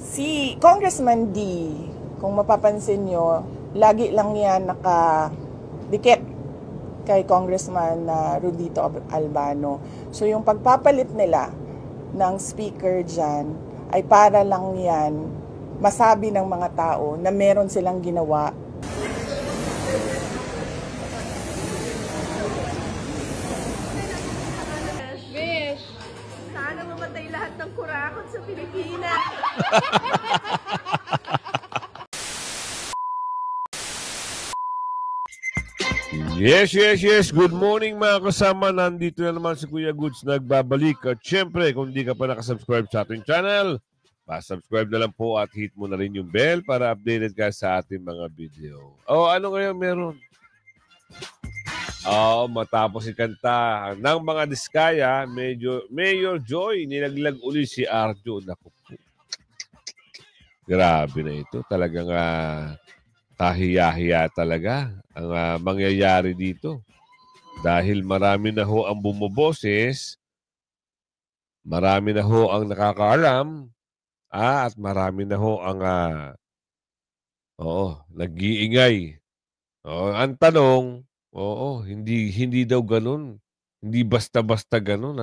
Si Congressman D, kung mapapansin nyo, lagi lang yan nakadikit kay Congressman Rudito Albano. So yung pagpapalit nila ng speaker dyan ay para lang yan masabi ng mga tao na meron silang ginawa. Wish, sana mamatay lahat ng kurakot sa Pilipinas. Yes. Good morning mga kasama. Nandito na naman si Kuya Goods nagbabalik. At syempre, kung di ka pa nakasubscribe sa ating channel, pa-subscribe na lang po at hit mo na rin yung bell para updated ka sa ating mga video. Ano ngayon meron? Matapos ikanta ng mga diskaya, Mayor Joy, nilaglag uli si Arjo. Naku po. Grabe na ito. Talagang kahiya-hiya talaga ang mangyayari dito. Dahil marami na ho ang bumoboses, marami na ho ang nakakaalam, at marami na ho ang nag-iingay. Ang tanong, hindi daw ganun. Hindi basta-basta ganun.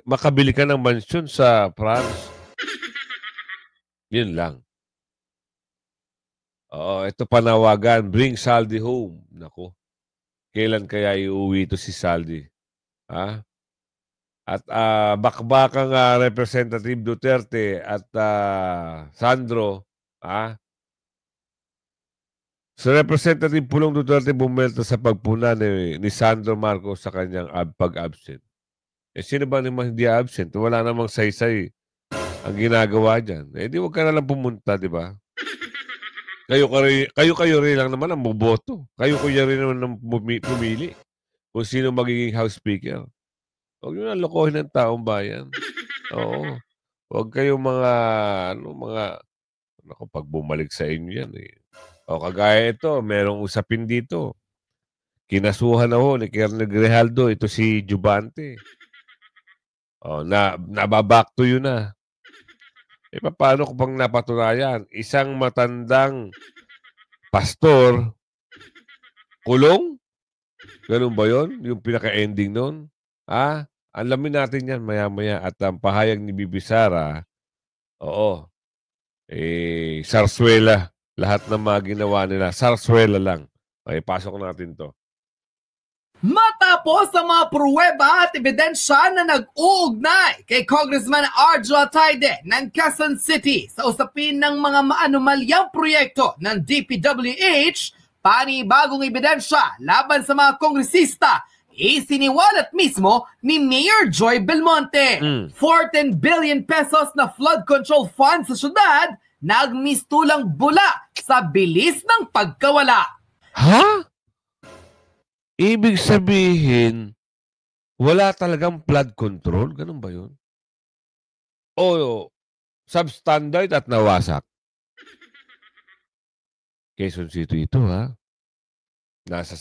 Makabili ka ng mansyon sa France. Yun lang. Ito panawagan, bring Saldi home. Nako, kailan kaya iuwi ito si Saldi? At bakbakang Representative Duterte at Sandro, si Representative Pulong Duterte bumelta sa pagpuna ni Sandro Marcos sa kanyang pag-absent. Sino ba naman hindi absent? Wala namang saysay ang ginagawa dyan. Di wag ka na lang pumunta, di ba? Kayo rin lang naman ang buboto. Kayo rin naman ang pumili kung sino magiging House Speaker. Huwag nyo na lokohin ng taong bayan. Oo. Huwag kayong pag bumalik sa inyo yan eh. Kagaya ito, merong usapin dito. Kinasuhan ako ni Colonel Grijaldo, ito si Jubante. Nababack to you na. Paano ko pang napatunayan? Isang matandang pastor, kulong? Ganun ba yun? Yung pinaka-ending nun? Alamin natin yan maya-maya. At ang pahayag ni Bibi Sara, sarswela. Lahat ng mga ginawa nila, sarswela lang. Pasok natin to. Matapos ang mga pruweba at ebidensya na nag-uugnay kay Congressman Arjo Atayde ng Quezon City sa usapin ng mga maanumalyang proyekto ng DPWH, panibagong ebidensya laban sa mga kongresista, isiniwalat mismo ni Mayor Joy Belmonte. 14 billion pesos na flood control fund sa syudad, nagmistulang bula sa bilis ng pagkawala. Ibig sabihin, wala talagang flood control? Ganun ba yun? Substandard at nawasak? Quezon City ito, Nasa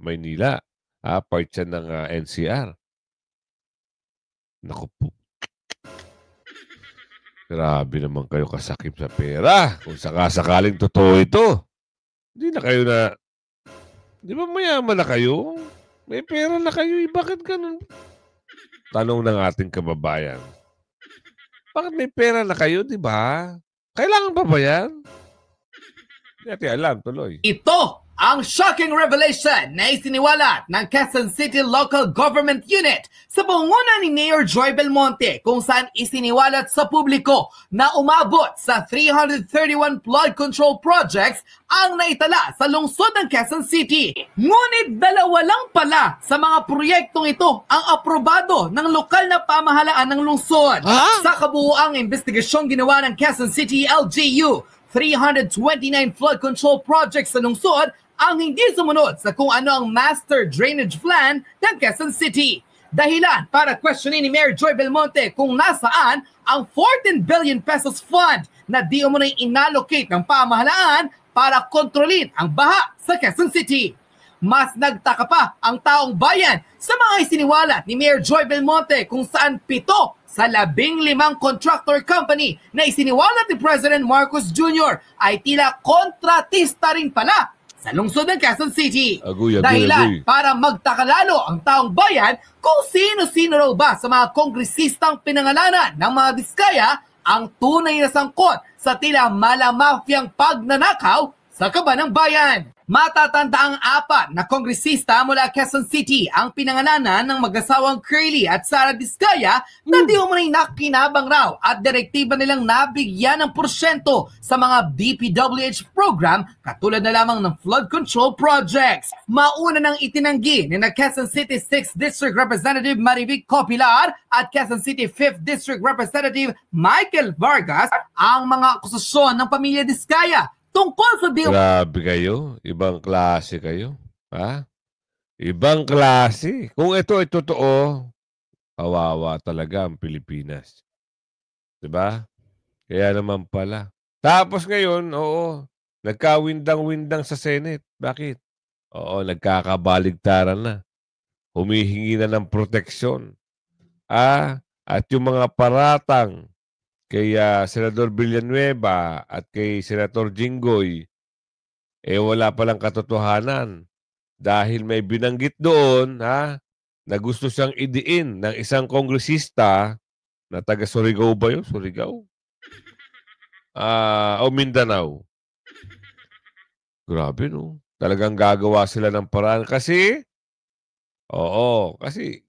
Maynila. Part yan ng NCR. Naku po. Grabe naman kayo kasakip sa pera. Kung sakasakaling totoo ito, hindi na kayo na... Di ba mayaman na kayo? May pera na kayo. Bakit ganun? Tanong ng ating kababayan. Bakit may pera na kayo, di ba? Kailangan pa ba yan? Hindi natin alam, tuloy. Ito ang shocking revelation na isiniwalat ng Quezon City Local Government Unit sa pangunguna ni Mayor Joy Belmonte, kung saan isiniwalat sa publiko na umabot sa 331 flood control projects ang naitala sa lungsod ng Quezon City. Ngunit dalawa lang pala sa mga proyektong ito ang aprobado ng lokal na pamahalaan ng lungsod. Sa kabuuang investigasyong ginawa ng Quezon City LGU, 329 flood control projects sa lungsod ang hindi sumunod sa kung ano ang master drainage plan ng Quezon City. Dahilan para questionin ni Mayor Joy Belmonte kung nasaan ang 14 billion pesos fund na di umano'y inallocate ng pamahalaan para kontrolin ang baha sa Quezon City. Mas nagtaka pa ang taong bayan sa mga isiniwalat ni Mayor Joy Belmonte kung saan 7 sa 15 contractor company na isiniwalat ni President Marcos Jr. ay tila kontratista rin pala sa lungsod ng Quezon City. Dahilan para magtakalalo ang taong bayan kung sino-sino raw ba sa mga kongresistang pinangalanan ng mga Diskaya ang tunay na sangkot sa tila malamafyang pagnanakaw sa kaban ng bayan. Matatanda ang 4 na kongresista mula Quezon City ang pinangalanan ng mag-asawang Curly at Sara Diskaya na di umunay nakinabang raw at direktiba nilang nabigyan ng porsyento sa mga DPWH program katulad na lamang ng flood control projects. Mauna nang itinanggi ni na Quezon City 6th District Representative Marivic Copilar at Quezon City 5th District Representative Michael Vargas ang mga akusasyon ng pamilya Diskaya tungkol sa Grabe kayo. Ibang klase kayo. Ha? Ibang klase. Kung ito ay totoo, kawawa talaga ang Pilipinas. Diba? Kaya naman pala. Tapos ngayon, oo, nagkawindang-windang sa Senate. Bakit? Oo, nagkakabaligtaran na. Humihingi na ng proteksyon. At yung mga paratang kay Senador Villanueva at kay Senator Jinggoy, wala palang katotohanan. Dahil may binanggit doon, na gusto siyang idiin ng isang kongresista na taga Surigao ba yun? Surigao? O Mindanao. Grabe, no? Talagang gagawa sila ng paraan. Kasi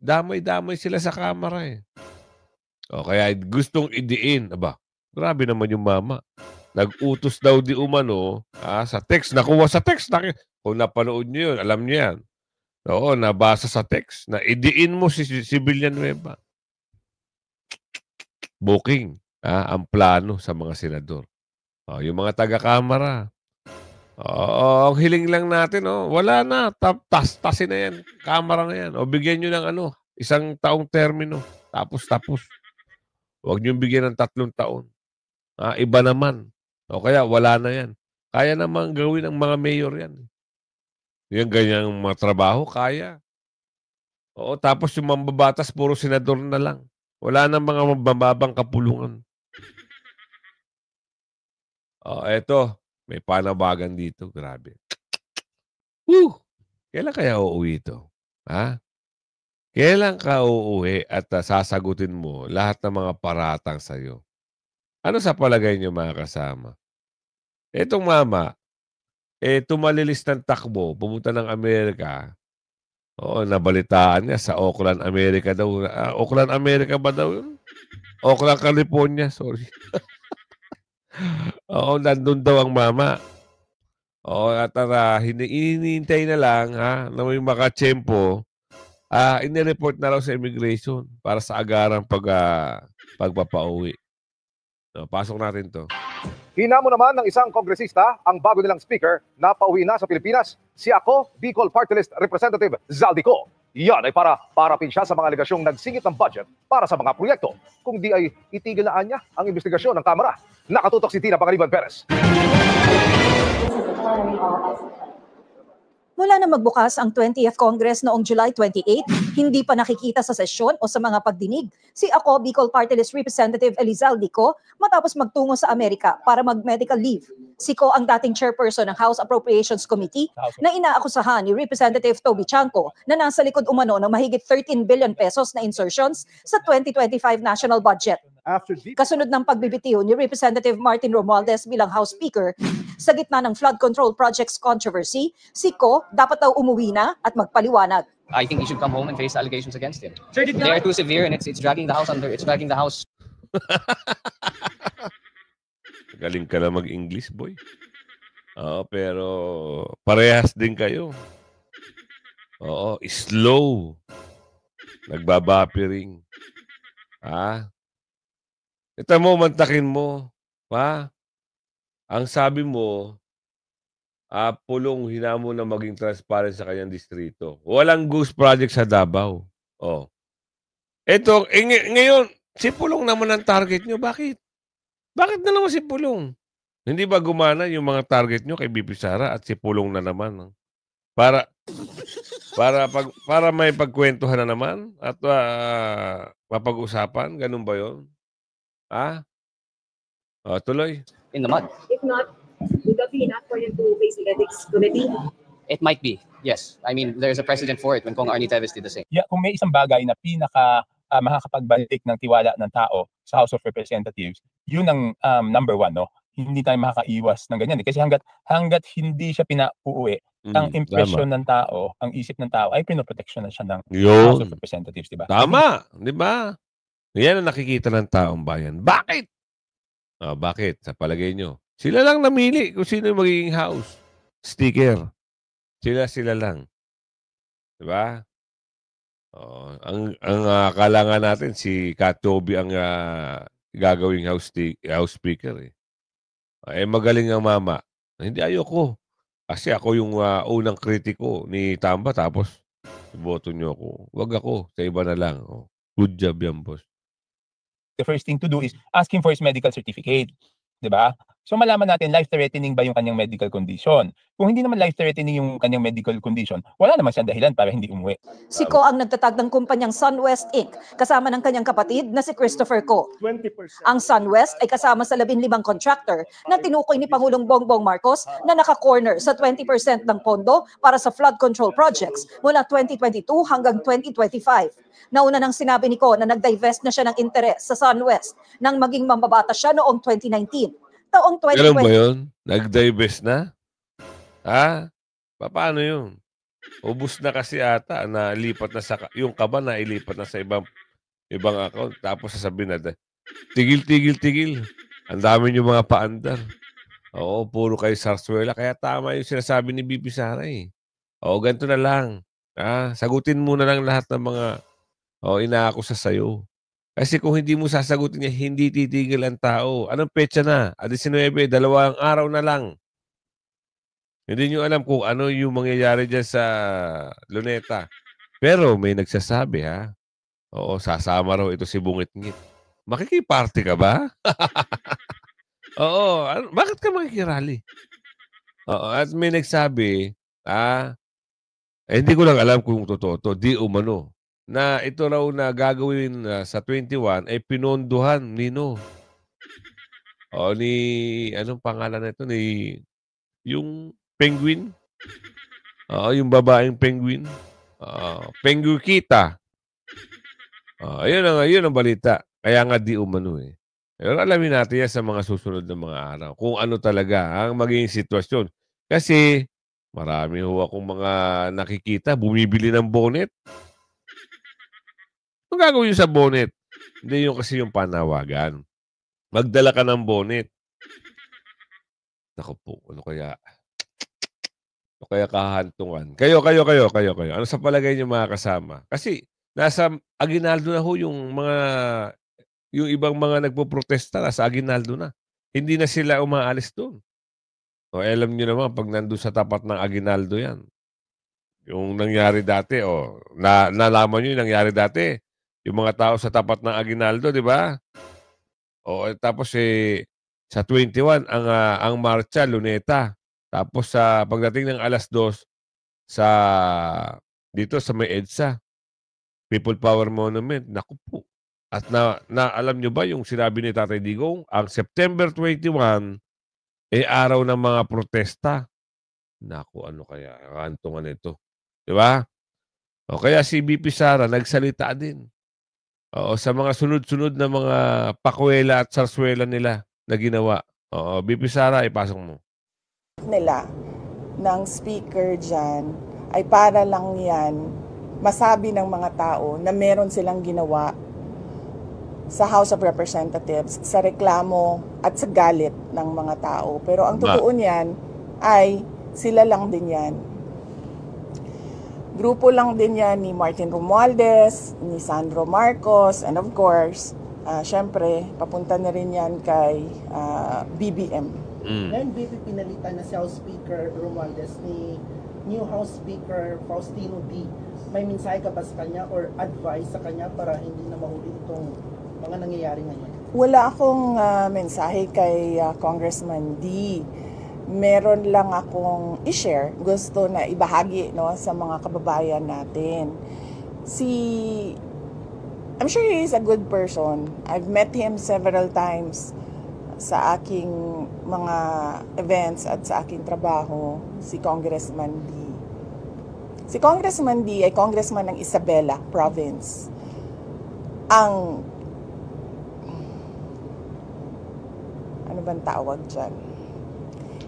damay-damay sila sa kamera eh. O kaya gustong idiin. Aba, grabe naman yung mama. Nag-utos daw di umano sa text. Nakuha sa text. Kung napanood nyo yun, alam nyo yan. Oo, nabasa sa text na idiin mo si Villanueva. Booking ang plano sa mga senador. Yung mga taga-kamara. Ang hiling lang natin, wala na. Tasin na yan. Kamera na yan. O bigyan nyo ng isang taong termino. Tapos. Huwag niyong bigyan ng 3 taon. Iba naman. O kaya wala na yan. Kaya naman gawin ng mga mayor yan. Yung ganyang mga trabaho, kaya. Oo, tapos yung mambabatas, puro senador na lang. Wala na mga mababang kapulungan. Eto. May panabagan dito. Grabe. Kailan kaya uuwi ito? Kailan ka uuwi at sasagutin mo lahat ng mga paratang sa'yo? Ano sa palagay niyo mga kasama? Etong mama, tumalilis ng takbo, pumunta ng Amerika. Oo, nabalitaan niya sa Oakland, Amerika daw. Oakland, Amerika ba daw yun? Oakland, California, sorry. Oo, nandun daw ang mama. Oo, at hinihintay na lang na may makatsyempo. Inireport na raw sa immigration para sa agarang pagpapauwi. Pasok natin to. Hinamo naman ng isang kongresista ang bago nilang speaker na pauwi na sa Pilipinas. Si Ako, Bicol Party List Representative Zaldico. Yan ay para parapin siya sa mga alegasyong nagsingit ng budget para sa mga proyekto. Kung di ay itigil na niya ang investigasyon ng Kamara. Nakatutok si Tina Pangaliban Perez. Mula na magbukas ang 20th Congress noong July 28, hindi pa nakikita sa sesyon o sa mga pagdinig si Ako Bicol Party List Representative Elizalde Co matapos magtungo sa Amerika para mag-medical leave. Si Co ang dating chairperson ng House Appropriations Committee na inaakusahan ni Representative Toby Chanco na nasa likod umano ng mahigit 13 billion pesos na insertions sa 2025 national budget. Kasunod ng pagbibitiw ni Representative Martin Romualdez bilang House Speaker, sa gitna ng flood control projects controversy, si Co dapat daw umuwi na at magpaliwanag. I think he should come home and face allegations against him. They are too severe and it's dragging the house under. It's dragging the house. Galing ka na mag-English, boy. Pero parehas din kayo. Oo, slow. Nagbabapiring. Ito mo, mantakin mo. Ang sabi mo, pulong hinamo na maging transparent sa kanyang distrito. Walang ghost project sa Davao. Ito, ngayon, si Pulong naman ang target nyo. Bakit? Bakit na naman si Pulong? Hindi ba gumana yung mga target nyo kay BP Sara at si Pulong na naman? Para para may pagkwentuhan na naman at mapag-usapan, ganun ba 'yon? Ha? O, tuloy. In the mud. If not, would that be enough for you to face the ethics committee? It might be, yes. I mean, there's a precedent for it when Kong Arnie Teves did the same. Yeah, kung may isang bagay na makakapagbalik ng tiwala ng tao sa House of Representatives, yun ang number one, no? Hindi tayo makakaiwas ng ganyan. Kasi hanggat hindi siya pinauuwi, ang impression ng tao, ang isip ng tao, ay pinoproteksyon na siya ng House of Representatives, di ba? Tama, di ba? Yan ang nakikita ng taong bayan. Bakit? Bakit? Sa palagay nyo. Sila lang namili kung sino yung magiging house. Sticker. Sila lang. Di ba? Ang akala nga natin, si Katobi ang gagawing house speaker. Magaling ang mama. Hindi, ayoko. Kasi ako yung unang kritiko ni Tamba, tapos iboto nyo ako. Wag ako, sa iba na lang. Good job yan, boss. The first thing to do is asking for his medical certificate. Diba? So malaman natin life-threatening ba yung kanyang medical condition. Kung hindi naman life-threatening yung kanyang medical condition, wala naman siyang dahilan para hindi umuwi. Si Ko ang nagtatag ng kumpanyang SunWest Inc. kasama ng kanyang kapatid na si Christopher Ko. 20%. Ang SunWest ay kasama sa 15 contractor na tinukoy ni Pangulong Bongbong Marcos na naka-corner sa 20% ng pondo para sa flood control projects mula 2022 hanggang 2025. Nauna nang sinabi ni Ko na nag-divest na siya ng interes sa SunWest nang maging mambabata siya noong 2019. Taong 2020. Ganun ba yun? Nag-divest na? Ha? Paano yun? Ubus na kasi ata, nalipat na sa, yung kaba na ilipat na sa ibang account. Tapos sasabihin na, tigil. Ang dami yung mga paandar. Oo, puro kayo sarsuela. Kaya tama yung sinasabi ni BP Sara eh. Oo, ganito na lang. Sagutin mo na lang lahat ng mga inaakusa sa'yo. Kasi kung hindi mo sasagutin niya, hindi titigil ang tao. Anong petsa na? 19, 2 araw na lang. Hindi nyo alam kung ano yung mangyayari dyan sa Luneta. Pero may nagsasabi, ha? Oo, sasama raw ito si Bungit-ngit. Makikiparty ka ba? Oo, bakit ka makikirali? Oo, at may nagsabi, hindi ko lang alam kung totoo to, di umano, na ito raw na gagawin sa 21 ay pinondohan nino. Anong pangalan na ito? Yung penguin? Yung babaeng penguin. Penguikita. Ayun ang balita. Kaya nga di umano eh. Pero alamin natin yan sa mga susunod na mga araw. Kung ano talaga ang magiging sitwasyon. Kasi marami ho akong mga nakikita, bumibili ng bonnet. Ang gagawin sa bonnet? Hindi yung kasi yung panawagan. Magdala ka ng bonnet. Naku po, ano kaya kahantungan? Kayo. Ano sa palagay niyo mga kasama? Kasi nasa Aguinaldo na ho yung ibang mga nagpoprotesta nasa Aguinaldo na. Hindi na sila umaalis doon. Alam niyo naman, pag nandun sa tapat ng Aguinaldo yan, yung nangyari dati, nalaman niyo yung nangyari dati. Yung mga tao sa tapat ng Aguinaldo, di ba? Tapos sa 21, ang marcha, Luneta. Tapos pagdating ng alas 2, dito sa may EDSA, People Power Monument, naku po. At alam nyo ba yung sinabi ni Tatay Digong, ang September 21, araw ng mga protesta. Naku, ano kaya? Kantungan ito. Di ba? Kaya si BP Sara nagsalita din. Sa mga sunod-sunod na mga pakwela at sarswela nila na ginawa. BP Sara, ipasok mo. Nila ng speaker dyan ay para lang yan masabi ng mga tao na meron silang ginawa sa House of Representatives sa reklamo at sa galit ng mga tao. Pero ang totoo niyan ay sila lang din yan. Grupo lang din yan ni Martin Romualdez, ni Sandro Marcos, and of course, syempre, papunta na rin yan kay BBM. Ngayon, BP pinalitan na si House Speaker Romualdez ni new House Speaker Faustino D. May mensahe ka ba sa kanya or advice sa kanya para hindi na mahuli itong mga nangyayari ngayon? Wala akong mensahe kay Congressman D. meron lang akong i-share, gusto na ibahagi, no, sa mga kababayan natin. I'm sure he is a good person. I've met him several times sa aking mga events at sa aking trabaho, si Congressman D. Si Congressman D ay congressman ng Isabela Province. Ano bang tawag dyan?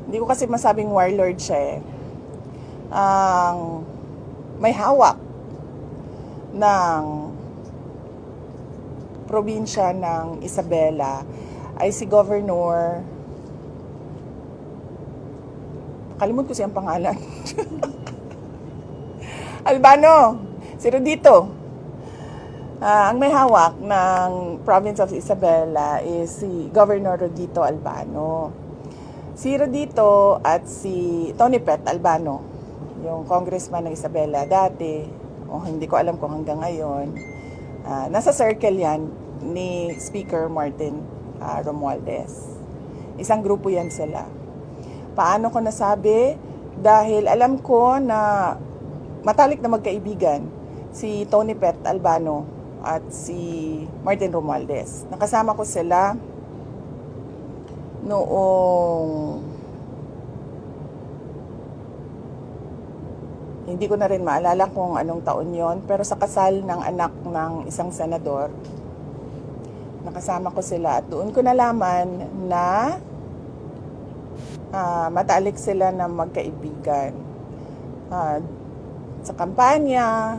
Hindi ko kasi masabing warlord siya eh. May hawak ng probinsya ng Isabela ay si Governor, kalimut ko siyang pangalan. Albano, si Rodito. Ang may hawak ng province of Isabela is si Governor Rodito Albano. Si Rodito at si Tony Pet Albano, yung congressman ng Isabela dati, hindi ko alam kung hanggang ngayon, nasa circle yan ni Speaker Martin Romualdez. Isang grupo yan sila. Paano ko nasabi? Dahil alam ko na matalik na magkaibigan si Tony Pet Albano at si Martin Romualdez. Nakasama ko sila noong, hindi ko na rin maalala kung anong taon yon, pero sa kasal ng anak ng isang senador, nakasama ko sila at doon ko nalaman na matalik sila na magkaibigan. Sa kampanya,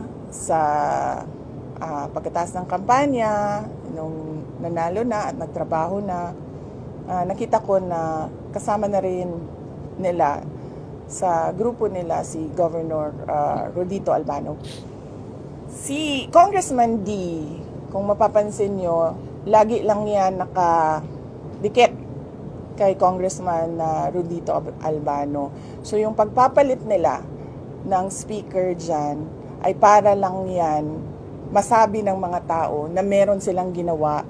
pagkatapos ng kampanya, nung nanalo na at nagtrabaho na, nakita ko na kasama na rin nila sa grupo nila si Governor Rodito Albano. Si Congressman D, kung mapapansin nyo, lagi lang yan nakadikit kay Congressman Rodito Albano. So yung pagpapalit nila ng speaker dyan ay para lang yan masabi ng mga tao na meron silang ginawa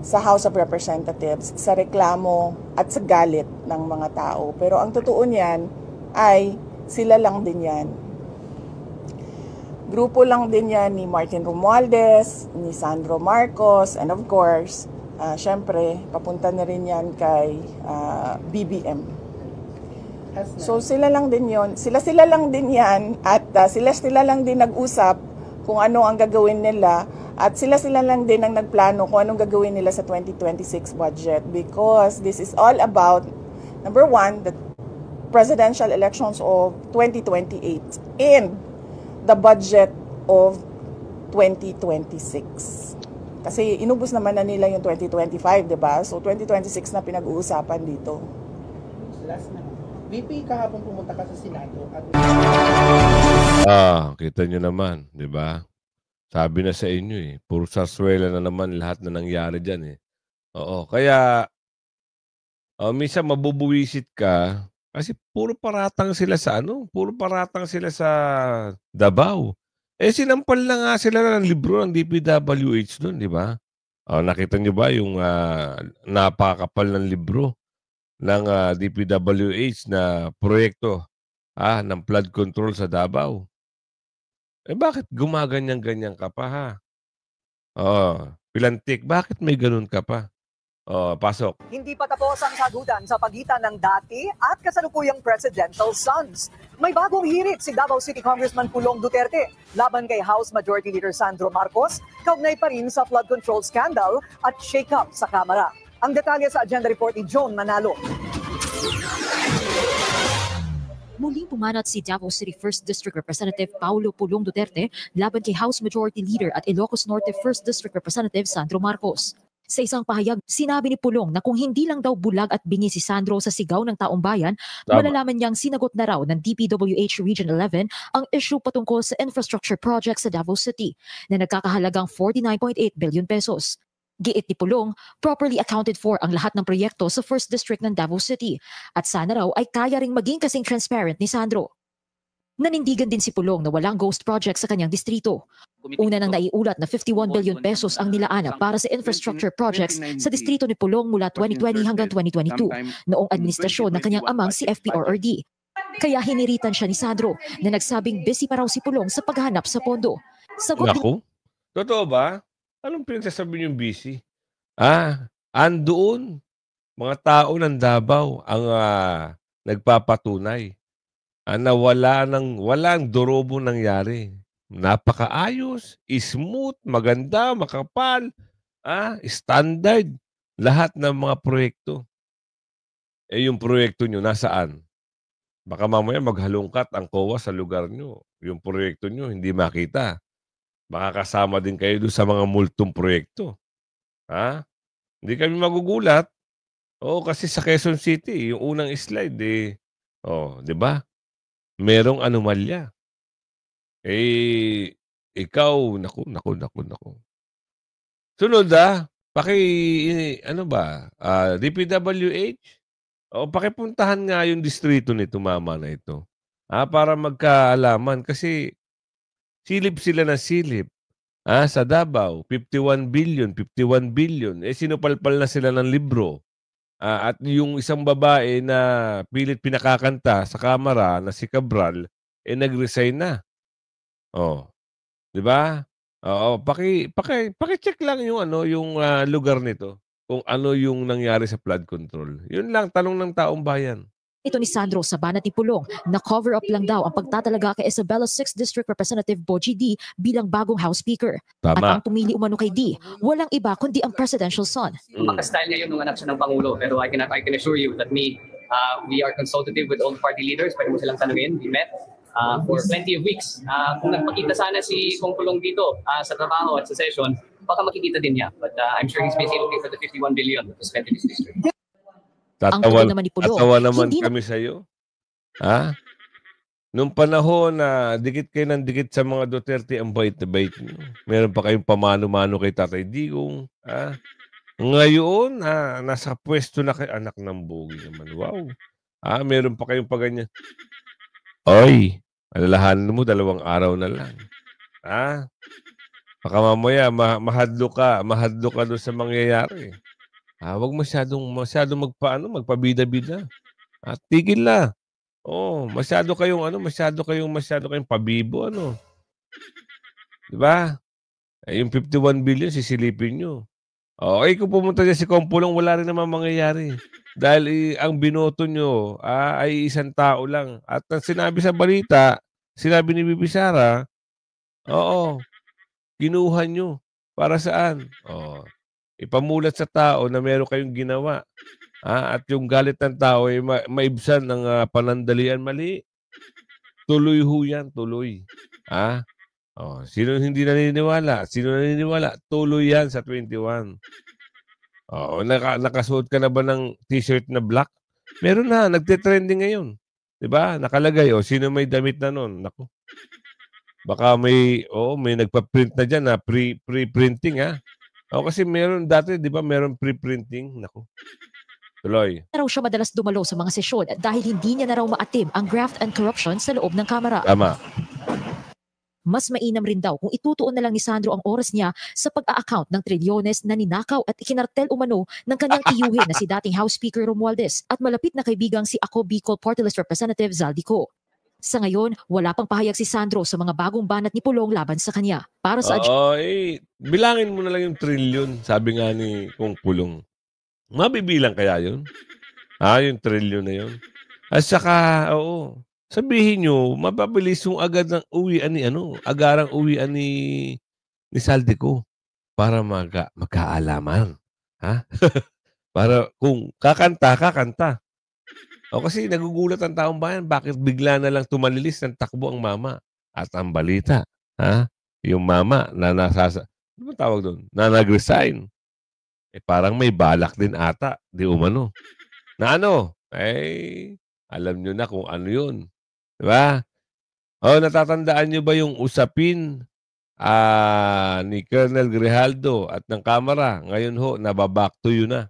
sa House of Representatives, sa reklamo at sa galit ng mga tao. Pero ang totoo niyan ay sila lang din yan. Grupo lang din yan ni Martin Romualdez, ni Sandro Marcos, and of course, syempre, papunta na rin yan kay BBM. So sila lang din yon, sila lang din yan, at sila lang din nag-usap kung ano ang gagawin nila, at sila lang din ang nagplano kung anong gagawin nila sa 2026 budget, because this is all about, number one, the presidential elections of 2028 and the budget of 2026. Kasi inubos naman na nila yung 2025, di ba? So 2026 na pinag-uusapan dito. Last na. VP, kahapon pumunta ka sa Senado at kita nyo naman, di ba? Sabi na sa inyo eh, puro sarsuela na naman lahat na nangyari dyan eh. Oo, kaya minsan mabubuwisit ka kasi puro paratang sila sa Davao. Sinampal na nga sila ng libro ng DPWH doon, di ba? Nakita nyo ba yung napakapal ng libro ng DPWH na proyekto ng flood control sa Davao? Bakit gumaganyan-ganyan ka pa, ha? Pilantik, bakit may ganun ka pa? Pasok. Hindi pa tapos ang sagutan sa pagitan ng dati at kasalukuyang presidential sons. May bagong hirit si Davao City Congressman Pulong Duterte laban kay House Majority Leader Sandro Marcos, kaugnay pa rin sa flood control scandal at shake-up sa Kamara. Ang detalye sa agenda report ni John Manalo. Muling pumanat si Davao City 1st District Representative Paulo Pulong Duterte laban kay House Majority Leader at Ilocos Norte 1st District Representative Sandro Marcos. Sa isang pahayag, sinabi ni Pulong na kung hindi lang daw bulag at bingi si Sandro sa sigaw ng taong bayan, malalaman niyang sinagot na raw ng DPWH Region 11 ang issue patungkol sa infrastructure project sa Davao City na nagkakahalagang 49.8 billion pesos. Giit ni Pulong, properly accounted for ang lahat ng proyekto sa 1st District ng Davao City at sana raw ay kaya ring maging kasing transparent ni Sandro. Nanindigan din si Pulong na walang ghost project sa kanyang distrito. Una nang naiulat na 51 billion pesos ang nilaana para sa infrastructure projects sa distrito ni Pulong mula 2020 hanggang 2022 noong administrasyon ng kanyang amang si FPRRD. Kaya hiniritan siya ni Sandro na nagsabing busy pa raw si Pulong sa paghahanap sa pondo. Sagot Naku, totoo ba? Anong pinagsasabi niyong busy? Andoon, mga tao ng Davao ang nagpapatunay na walang dorobo nangyari. Napakaayos, smooth, maganda, makapal, standard, lahat ng mga proyekto. Yung proyekto nyo, nasaan? Baka mamaya maghalungkat ang COA sa lugar nyo. Yung proyekto nyo, hindi makita. Makakasama din kayo doon sa mga multong proyekto. Hindi kami magugulat. Kasi sa Quezon City, yung unang slide, di ba? Merong anomalya. Ikaw, naku. Sunod DPWH, pakipuntahan nga yung distrito nito, mama na ito. Para magkaalaman kasi silip sila na silip. Sa Davao, 51 billion. Sinupalpal na sila ng libro. At yung isang babae na pilit pinakakanta sa kamera na si Cabral, nag-resign na. Di ba? Paki-check lang yung lugar nito kung ano yung nangyari sa flood control. Yun lang tanong ng taong bayan. ito ni Sandro sa banat ni Pulong na cover up lang daw ang pagtatalaga kay Isabela 6th District Representative Boji D bilang bagong House Speaker. Tama. At ang pumili umano kay D, walang iba kundi ang presidential son. Maka-style niya yun nung anak siya ng Pangulo. Pero I can assure you that we are consultative with all the party leaders. Pwede mo silang tanungin. We met for plenty of weeks. Kung nagpakita sana si Kong Pulong dito sa trabaho at sa session, baka makikita din niya. But I'm sure he's busy looking for the 51 billion to spend in his district. Tatawa naman hindi kami sa iyo. Ha? Nung panahon na dikit kayo ng dikit sa mga Duterte, ang bait-bait nyo. Meron pa kayong pamano-mano kay Tatay Digong. Ha? Ngayon, nasa pwesto na kayo. Anak ng bogi naman. Wow. Meron pa kayong paganyan. Oy, alalahanin mo, 2 araw na lang. Baka mamaya, mahadlo ka doon sa mangyayari. Huwag masyadong magpabida-bida. Tigil na. Masyado kayong pabibo, Di ba? Yung 51 billion, sisilipin nyo. Kung pumunta dyan si Kong Pulong, wala rin naman mangyayari. Dahil ang binoto nyo ay isang tao lang. At ang sinabi sa balita, sinabi ni Bibi Sara, kinuha nyo. Para saan? Ipamulat sa tao na meron kayong ginawa. At yung galit ng tao ay maibsan ng panandalian mali. Tuloy ho yan, tuloy. Sino hindi naniniwala? Tuloy yan sa 21. Nakasuot ka na ba ng t-shirt na black? Meron na, nagte-trending ngayon. Diba? Nakalagay, sino may damit na nun? Naku. Baka may nagpa-print na dyan na pre-printing, kasi meron dati, di ba, meron pre-printing. Naku. Tuloy. Raw siya madalas dumalo sa mga sesyon dahil hindi niya na raw maatim ang graft and corruption sa loob ng kamera. Tama. Mas mainam rin daw kung itutuon na lang ni Sandro ang oras niya sa pag-a-account ng trilyones na ninakaw at ikinartel umano ng kanyang tiyuhin na si dating House Speaker Romualdez at malapit na kaibigang si Ako Bicol Party List Representative Zaldico. Sa ngayon, wala pang pahayag si Sandro sa mga bagong banat ni Pulong laban sa kanya. Para sa bilangin mo na lang yung trilyon, sabi nga ni Kong Pulong. Mabibilang kaya yun? Yung trilyon na yun. At saka, sabihin nyo, mapabilis yung agad ng uwian ni agarang uwian ni Zaldico para magkaalaman. Para kung kakanta. Kasi nagugulat ang taong bayan, bakit bigla na lang tumalilis ng takbo ang mama? At ang balita, yung mama na ano ba tawag doon? Na nag-resign. Parang may balak din ata, di umano. Na alam nyo na kung ano yun. Diba? Natatandaan nyo ba yung usapin ni Colonel Grijaldo at ng Kamara? Ngayon nababack to you na.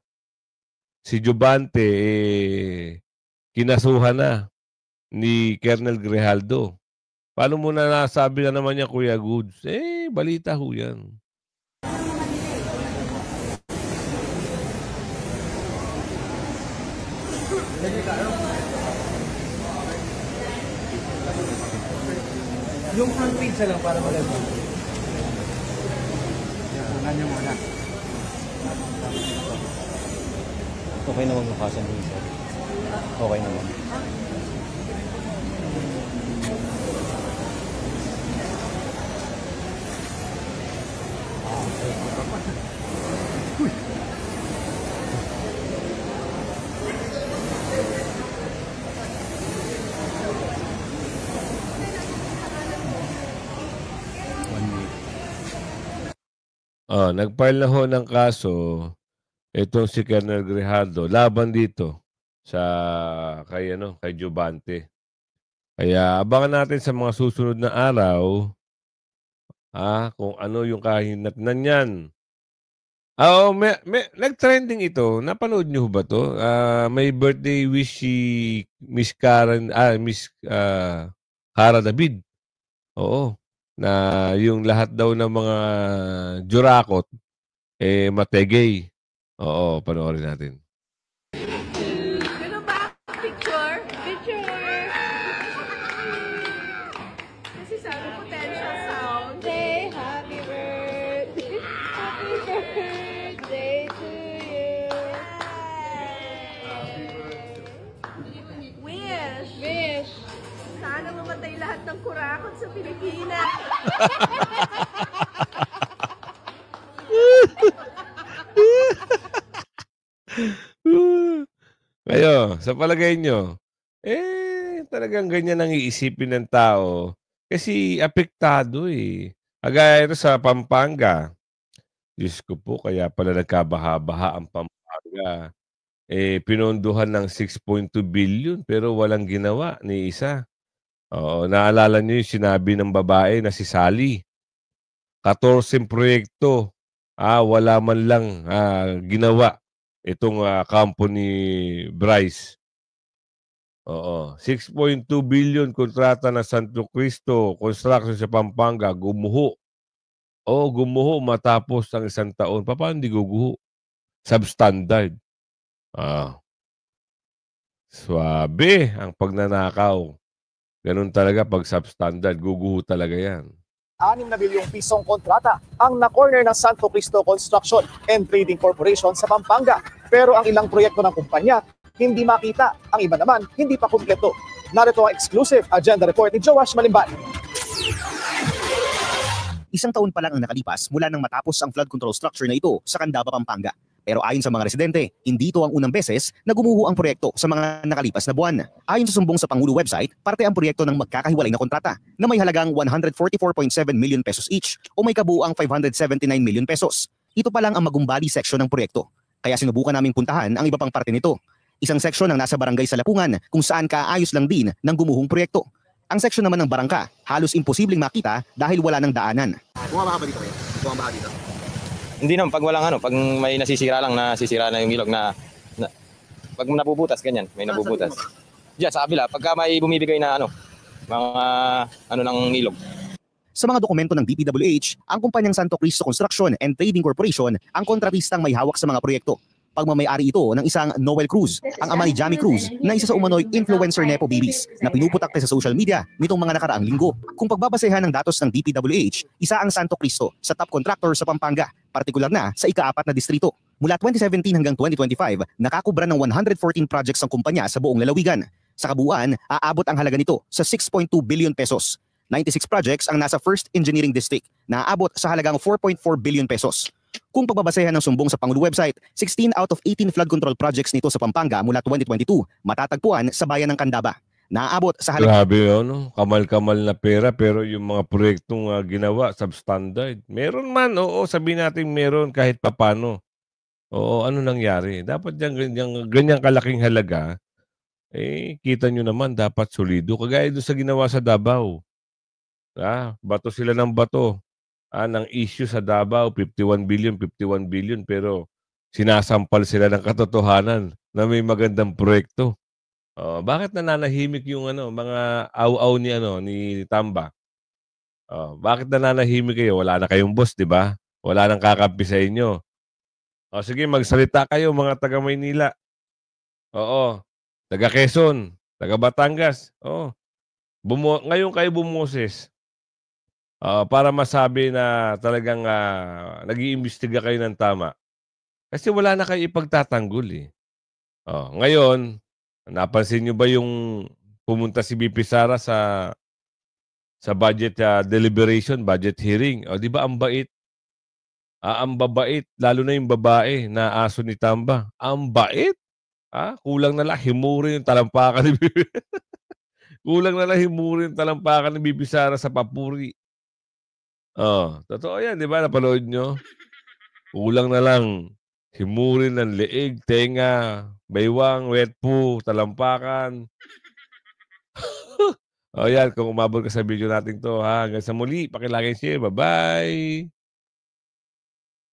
Si Jubante, kinasuhan na ni Colonel Grijaldo. Paano mo na nasabi na naman niya, Kuya Goods? Balita ho yan. Yung front page na lang para maganda. Yan, niyo muna. Okay naman bukasan din sir. Okay naman. Nag-file na ho ng kaso itong si Colonel Grijaldo laban dito kay Jubante. Kaya abangan natin sa mga susunod na araw kung ano yung kahinatnan niyan. Nag-trending ito. Napanood niyo ba to? May birthday wish si Miss Cara David. Oo. Na yung lahat daw ng mga jurakot mategay. Oo, panoorin natin. Ano ba? Picture? Picture! Kasi sabi potential sound. Say happy birthday! Happy birthday to you! Wish! Wish! Sana mamatay lahat ng kurakot sa Pilipinas. Kayo, sa palagay nyo, talagang ganyan ang iisipin ng tao. Kasi apektado Kagaya ito sa Pampanga. Diyos ko po, kaya pala nagkabaha-baha ang Pampanga. Pinondohan ng 6.2 billion pero walang ginawa ni isa. Oo, naalala niyo yung sinabi ng babae na si Sally. 14 proyekto. Wala man lang ginawa itong kampo ni Bryce. Oo, 6.2 billion kontrata na Santo Cristo Construction sa Pampanga, gumuho. Gumuho matapos ang 1 taon. Paano hindi guguho? Substandard. Swabe ang pagnanakaw. Ganun talaga pag substandard, guguho talaga yan. 6 na bilyong pisong kontrata ang na-corner ng Santo Cristo Construction and Trading Corporation sa Pampanga. Pero ang ilang proyekto ng kumpanya hindi makita, ang iba naman hindi pa kumpleto. Narito ang exclusive agenda report ni Joash Malimban. 1 taon pa lang ang nakalipas mula nang matapos ang flood control structure na ito sa Candaba, Pampanga. Pero ayon sa mga residente, hindi ito ang unang beses na gumuho ang proyekto sa mga nakalipas na buwan. Ayon sa sumbong sa Pangulo website, parte ang proyekto ng magkakahiwalay na kontrata na may halagang 144.7 million pesos each o may kabuuang 579 million pesos. Ito pa lang ang magumbali section ng proyekto. Kaya sinubukan naming puntahan ang iba pang parte nito. Isang section ang nasa barangay sa Lapungan kung saan kaayos lang din ng gumuhong proyekto. Ang section naman ng Barangka, halos imposibleng makita dahil wala ng daanan. Bumabaha ba dito kayo? Bumabaha dito? Hindi naman, pag walang pag may nasisira na yung ilog na pag nabubutas, ganyan, may nabubutas. Diyan, sa kabila, pagka may bumibigay na mga ng ilog. Sa mga dokumento ng DPWH, ang kumpanyang Santo Cristo Construction and Trading Corporation ang kontratistang may hawak sa mga proyekto. Pagmamay-ari ito ng isang Noel Cruz, ang ama ni Jamie Cruz, na isa sa umano'y influencer Nepo Babies na pinuputakte sa social media nitong mga nakaraang linggo. Kung pagbabasehan ng datos ng DPWH, isa ang Santo Cristo sa top contractor sa Pampanga, partikular na sa ika-4 na distrito. Mula 2017 hanggang 2025, nakakubra ng 114 projects ang kumpanya sa buong lalawigan. Sa kabuuan, aabot ang halaga nito sa 6.2 billion pesos. 96 projects ang nasa First Engineering District na aabot sa halagang 4.4 billion pesos. Kung pagbabasehan ng sumbong sa Pangulo website, 16 out of 18 flood control projects nito sa Pampanga mula 2022 matatagpuan sa bayan ng Candaba. Naaabot sa halagang... Grabe kamal-kamal na pera pero yung mga proyektong ginawa, substandard. Meron man, sabihin natin meron kahit papano. Ano nangyari? Dapat ganyan kalaking halaga, kita nyo naman dapat solido. Kagaya doon sa ginawa sa Davao. Bato sila ng bato. Ng issue sa Davao, 51 billion, pero sinasampal sila ng katotohanan na may magandang proyekto. Oh, bakit nananahimik yung ano, mga aw-aw ni Tamba? Oh, bakit nananahimik kayo? Wala na kayong boss, 'di ba? Wala nang kakampi sa inyo. O sige, magsalita kayo mga taga Maynila. Oo. Taga Quezon, taga Batangas. Oo. Ngayon kayo bumoses. Para masabi na talagang nag-iimbestiga kayo ng tama. Kasi wala na kayo ipagtatanggol eh. Ngayon, napansin nyo ba yung pumunta si BP Sara sa budget deliberation, budget hearing? O, di ba ang bait? Ang babait, lalo na yung babae na aso ni Tamba. Ang bait. Kulang na lang himurin yung talampakan ni BP. Kulang na lang himurin yung talampakan ni BP Sara sa papuri. Totoo yan, di ba? Napanood nyo? Kulang na lang himurin ng leeg, tenga, baywang, wet poo, talampakan. Yan, kung umabot ka sa video natin to, hanggang sa muli, pakilagay share. Bye-bye!